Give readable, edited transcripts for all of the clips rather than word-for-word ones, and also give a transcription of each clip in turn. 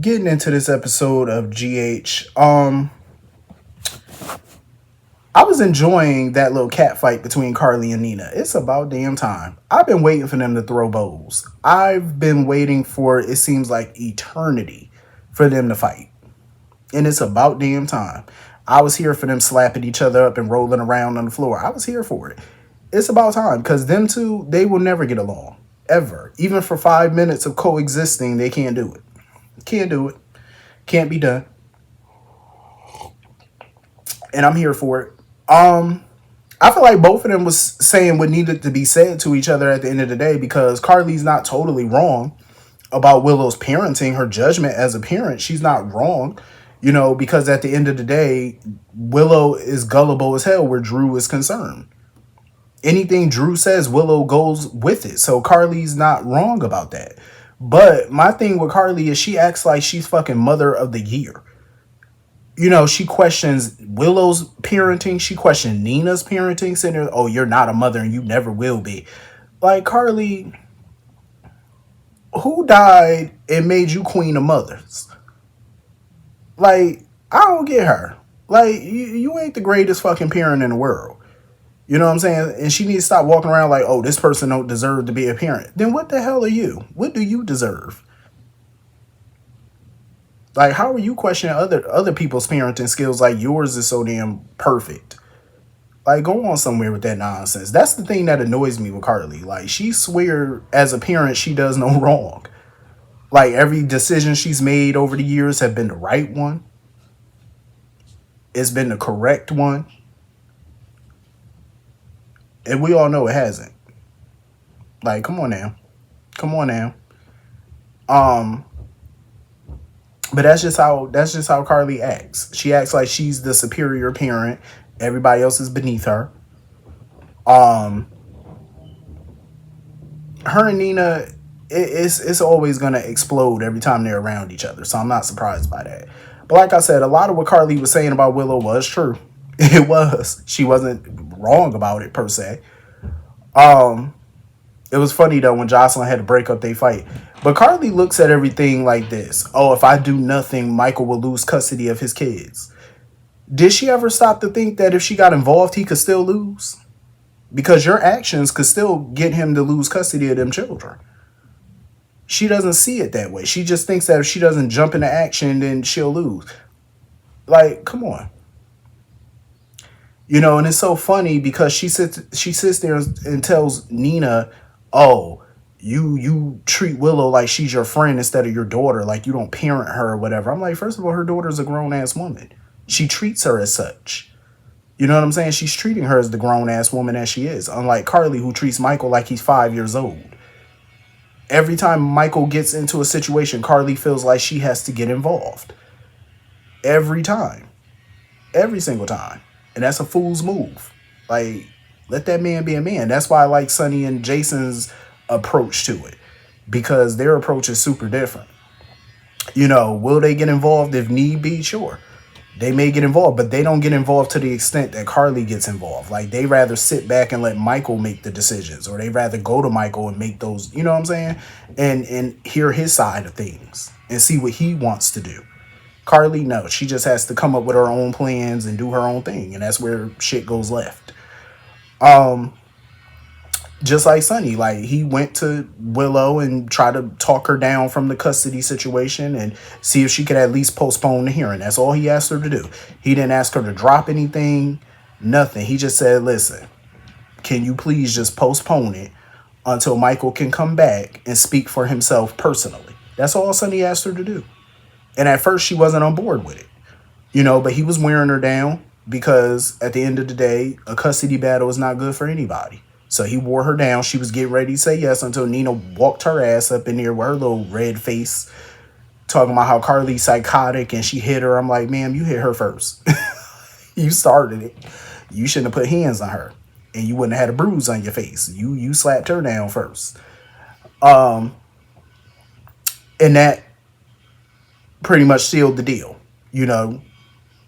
Getting into this episode of GH, I was enjoying that little cat fight between Carly and Nina. It's about damn time. I've been waiting for them to throw bows. I've been waiting for, it seems like eternity, for them to fight. And it's about damn time. I was here for them slapping each other up and rolling around on the floor. I was here for it. It's about time because them two, they will never get along. Ever. Even for 5 minutes of coexisting, they can't do it. Can't do it. Can't be done. And I'm here for it. I feel like both of them was saying what needed to be said to each other at the end of the day because Carly's not totally wrong about Willow's parenting, her judgment as a parent. She's not wrong, because at the end of the day, Willow is gullible as hell where Drew is concerned. Anything Drew says, Willow goes with it. So Carly's not wrong about that. But my thing with Carly is she acts like she's fucking mother of the year. She questions Willow's parenting. She questioned Nina's parenting, saying, "Oh, you're not a mother and you never will be." Like, Carly, who died and made you queen of mothers? Like, I don't get her. Like, you ain't the greatest fucking parent in the world. You know what I'm saying? And she needs to stop walking around like, oh, this person don't deserve to be a parent. Then what the hell are you? What do you deserve? Like, how are you questioning other people's parenting skills like yours is so damn perfect? Like, go on somewhere with that nonsense. That's the thing that annoys me with Carly. Like, she swear as a parent she does no wrong. Like, every decision she's made over the years have been the right one. It's been the correct one. And we all know it hasn't. Like, come on now. Come on now. Um, but that's just how Carly acts. She acts like she's the superior parent. Everybody else is beneath her. Um, her and Nina, it's always gonna explode every time they're around each other. So I'm not surprised by that. But like I said, a lot of what Carly was saying about Willow was true. It was. She wasn't wrong about it per se. Um, it was funny though when Jocelyn had to break up their fight. But Carly looks at everything like this. Oh, if I do nothing, Michael will lose custody of his kids. Did she ever stop to think that if she got involved, he could still lose? Because your actions could still get him to lose custody of them children. She doesn't see it that way. She just thinks that if she doesn't jump into action, then she'll lose. Like, come on. And it's so funny because she sits there and tells Nina, "Oh, you treat Willow like she's your friend instead of your daughter, like you don't parent her or whatever." I'm like, first of all, her daughter's a grown ass woman. She treats her as such. You know what I'm saying? She's treating her as the grown ass woman that she is. Unlike Carly, who treats Michael like he's 5 years old. Every time Michael gets into a situation, Carly feels like she has to get involved. Every time. Every single time. And that's a fool's move. Like, let that man be a man. That's why I like Sonny and Jason's approach to it. Because their approach is super different. Will they get involved if need be? Sure. They may get involved, but they don't get involved to the extent that Carly gets involved. Like, they rather sit back and let Michael make the decisions, or they rather go to Michael and make those, you know what I'm saying? And hear his side of things and see what he wants to do. Carly, no, she just has to come up with her own plans and do her own thing, and that's where shit goes left. Um, just like Sonny, like he went to Willow and tried to talk her down from the custody situation and see if she could at least postpone the hearing. That's all he asked her to do. He didn't ask her to drop anything, nothing. He just said, "Listen, can you please just postpone it until Michael can come back and speak for himself personally?" That's all Sonny asked her to do. And at first she wasn't on board with it, but he was wearing her down because at the end of the day, a custody battle is not good for anybody. So he wore her down. She was getting ready to say yes until Nina walked her ass up in there with her little red face, talking about how Carly's psychotic and she hit her. I'm like, ma'am, you hit her first. You started it. You shouldn't have put hands on her. And you wouldn't have had a bruise on your face. You slapped her down first. And that pretty much sealed the deal.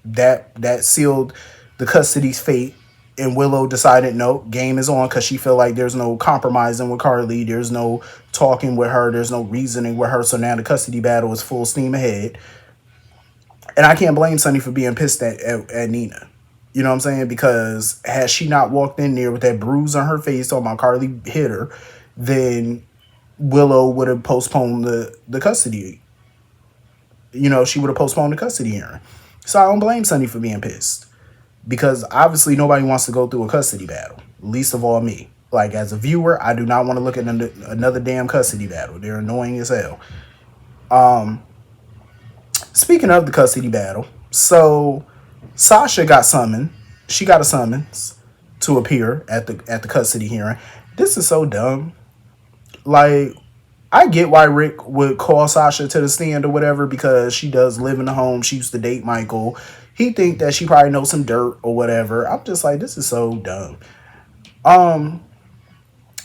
That sealed the custody's fate And Willow decided, no, game is on, because she feel like there's no compromising with Carly. There's no talking with her. There's no reasoning with her. So now the custody battle is full steam ahead. And I can't blame Sonny for being pissed at Nina. You know what I'm saying? Because had she not walked in there with that bruise on her face talking about Carly hit her, then Willow would have postponed the custody. She would have postponed the custody hearing. So I don't blame Sonny for being pissed. Because obviously nobody wants to go through a custody battle. Least of all me. Like, as a viewer, I do not want to look at another damn custody battle. They're annoying as hell. Speaking of the custody battle, so Sasha got summoned. She got a summons to appear at the custody hearing. This is so dumb. Like, I get why Rick would call Sasha to the stand or whatever, because she does live in the home. She used to date Michael. He think that she probably knows some dirt or whatever. I'm just like, this is so dumb.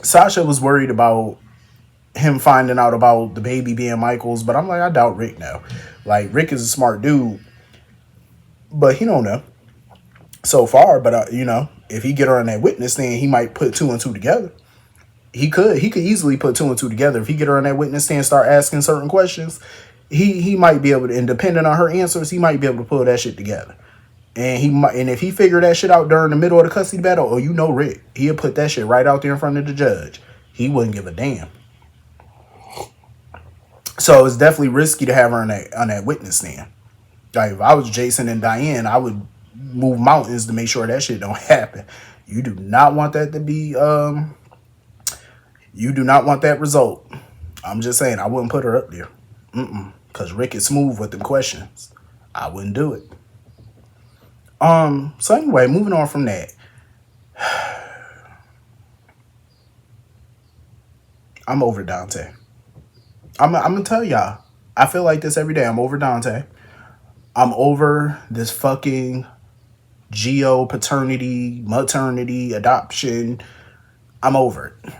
Sasha was worried about him finding out about the baby being Michael's, but I'm like, I doubt Rick now. Like, Rick is a smart dude, but he don't know so far. But if he get her on that witness stand, he might put two and two together. He could easily put two and two together. If he get her on that witness stand, start asking certain questions, he might be able to, and depending on her answers, he might be able to pull that shit together. And if he figured that shit out during the middle of the custody battle, Rick, he'll put that shit right out there in front of the judge. He wouldn't give a damn. So it's definitely risky to have her on that witness stand. Like, if I was Jason and Diane, I would move mountains to make sure that shit don't happen. You do not want that to be you do not want that result. I'm just saying, I wouldn't put her up there. Because Rick is smooth with them questions. I wouldn't do it. So anyway, moving on from that. I'm over Dante. I'm gonna tell y'all. I feel like this every day. I'm over Dante. I'm over this fucking paternity, maternity, adoption. I'm over it.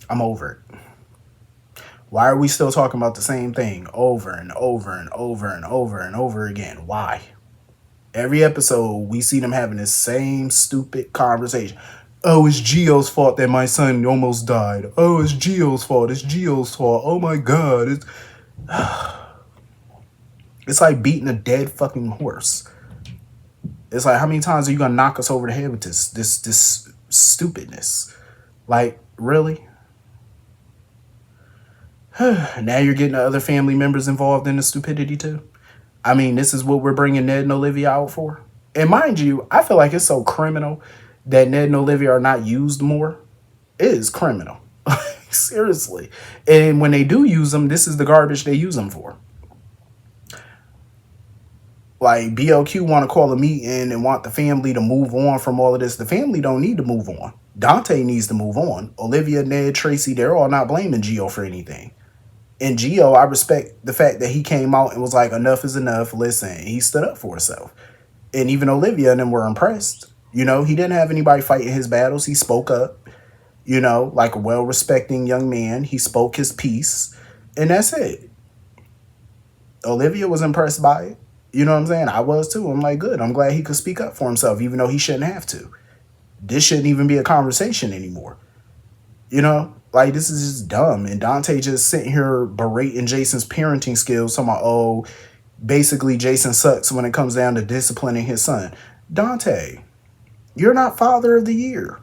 I'm over it. Why are we still talking about the same thing over and over and over and over and over again? Why? Every episode, we see them having the same stupid conversation. Oh, it's Gio's fault that my son almost died. Oh, it's Gio's fault. It's Gio's fault. Oh my God. It's like beating a dead fucking horse. It's like, how many times are you gonna knock us over the head with this stupidness? Like, really? Now you're getting the other family members involved in the stupidity too. I mean, this is what we're bringing Ned and Olivia out for. And mind you, I feel like it's so criminal that Ned and Olivia are not used more. It is criminal. Seriously. And when they do use them, this is the garbage they use them for. Like, BLQ want to call a meeting and want the family to move on from all of this. The family don't need to move on. Dante needs to move on. Olivia, Ned, Tracy, they're all not blaming Gio for anything. And Gio, I respect the fact that he came out and was like, enough is enough. Listen, he stood up for himself. And even Olivia and them were impressed. He didn't have anybody fighting his battles. He spoke up, like a well-respecting young man. He spoke his piece. And that's it. Olivia was impressed by it. You know what I'm saying? I was too. I'm like, good. I'm glad he could speak up for himself, even though he shouldn't have to. This shouldn't even be a conversation anymore. Like, this is just dumb. And Dante just sitting here berating Jason's parenting skills, talking about, oh, basically Jason sucks when it comes down to disciplining his son. Dante, you're not father of the year.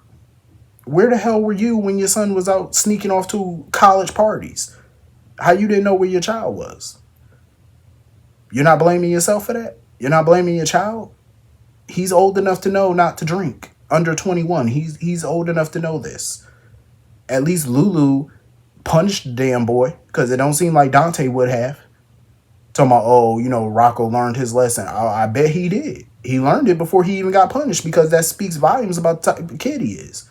Where the hell were you when your son was out sneaking off to college parties? How you didn't know where your child was? You're not blaming yourself for that? You're not blaming your child? He's old enough to know not to drink. Under 21. He's old enough to know this. At least Lulu punished the damn boy, because it don't seem like Dante would have. Talking about, oh, Rocco learned his lesson. I bet he did. He learned it before he even got punished, because that speaks volumes about the type of kid he is.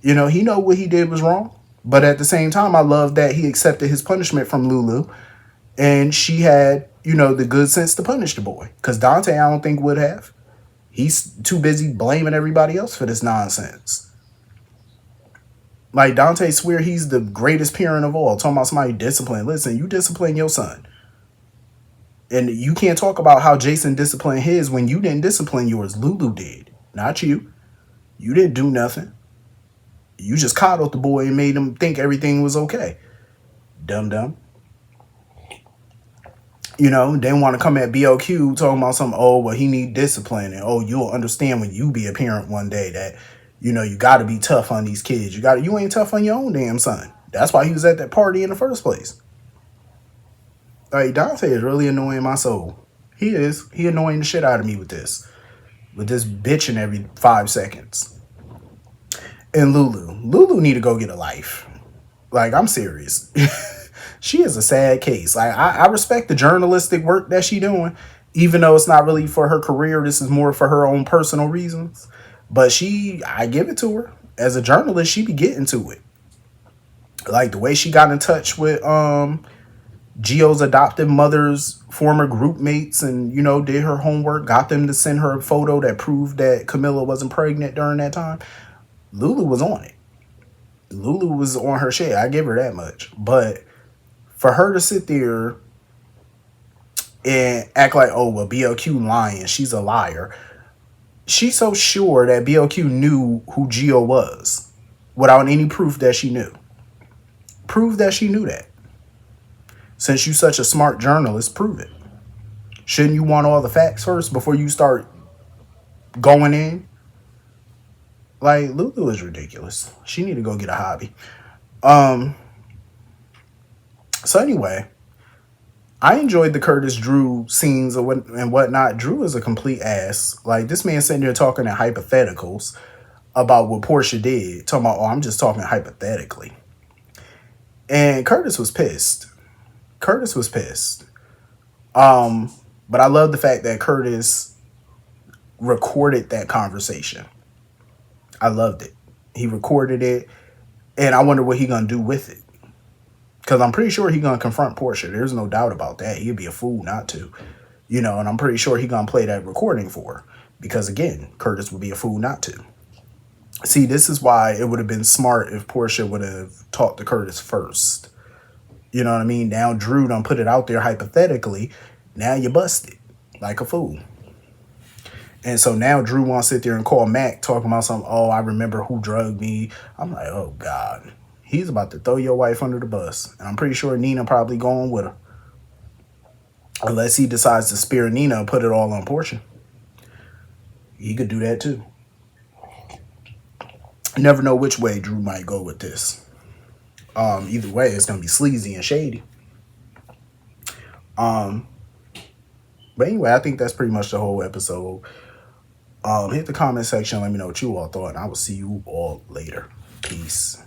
He know what he did was wrong. But at the same time, I love that he accepted his punishment from Lulu. And she had, the good sense to punish the boy. Because Dante, I don't think, would have. He's too busy blaming everybody else for this nonsense. Like, Dante swear he's the greatest parent of all. Talking about somebody discipline. Listen, you discipline your son. And you can't talk about how Jason disciplined his when you didn't discipline yours. Lulu did. Not you. You didn't do nothing. You just coddled the boy and made him think everything was okay. Dumb dumb. You know, they want to come at BOQ talking about something, oh, well, he need discipline. And, oh, you'll understand when you be a parent one day that, you know, you got to be tough on these kids. You ain't tough on your own damn son. That's why he was at that party in the first place. Like, Dante is really annoying my soul. He is. He annoying the shit out of me with this. With this bitching every 5 seconds. And Lulu need to go get a life. Like, I'm serious. She is a sad case. Like, I respect the journalistic work that she doing, even though it's not really for her career. This is more for her own personal reasons. But I give it to her. As a journalist, she be getting to it. Like, the way she got in touch with Gio's adoptive mother's former group mates and, you know, did her homework, got them to send her a photo that proved that Camilla wasn't pregnant during that time. Lulu was on it. Lulu was on her shit. I give her that much. But for her to sit there and act like, oh, well, BLQ lying, she's a liar. She's so sure that BLQ knew who Gio was without any proof that she knew. Prove that she knew that. Since you're such a smart journalist, prove it. Shouldn't you want all the facts first before you start going in? Like, Lulu is ridiculous. She need to go get a hobby. So anyway, I enjoyed the Curtis Drew scenes and whatnot. Drew is a complete ass. Like, this man sitting there talking in hypotheticals about what Portia did. Talking about, oh, I'm just talking hypothetically. And Curtis was pissed. But I love the fact that Curtis recorded that conversation. I loved it. He recorded it, and I wonder what he gonna do with it. Because I'm pretty sure he gonna confront Portia. There's no doubt about that. He'd be a fool not to. You know, and I'm pretty sure he gonna play that recording for her. Because again, Curtis would be a fool not to. See, this is why it would have been smart if Portia would have talked to Curtis first. You know what I mean? Now Drew done put it out there hypothetically. Now you busted like a fool. And so now Drew wants to sit there and call Mac talking about something. Oh, I remember who drugged me. I'm like, oh, God. He's about to throw your wife under the bus. And I'm pretty sure Nina probably going with her. Unless he decides to spare Nina and put it all on Portia. He could do that too. You never know which way Drew might go with this. Either way, it's going to be sleazy and shady. But anyway, I think that's pretty much the whole episode. Hit the comment section. Let me know what you all thought. And I will see you all later. Peace.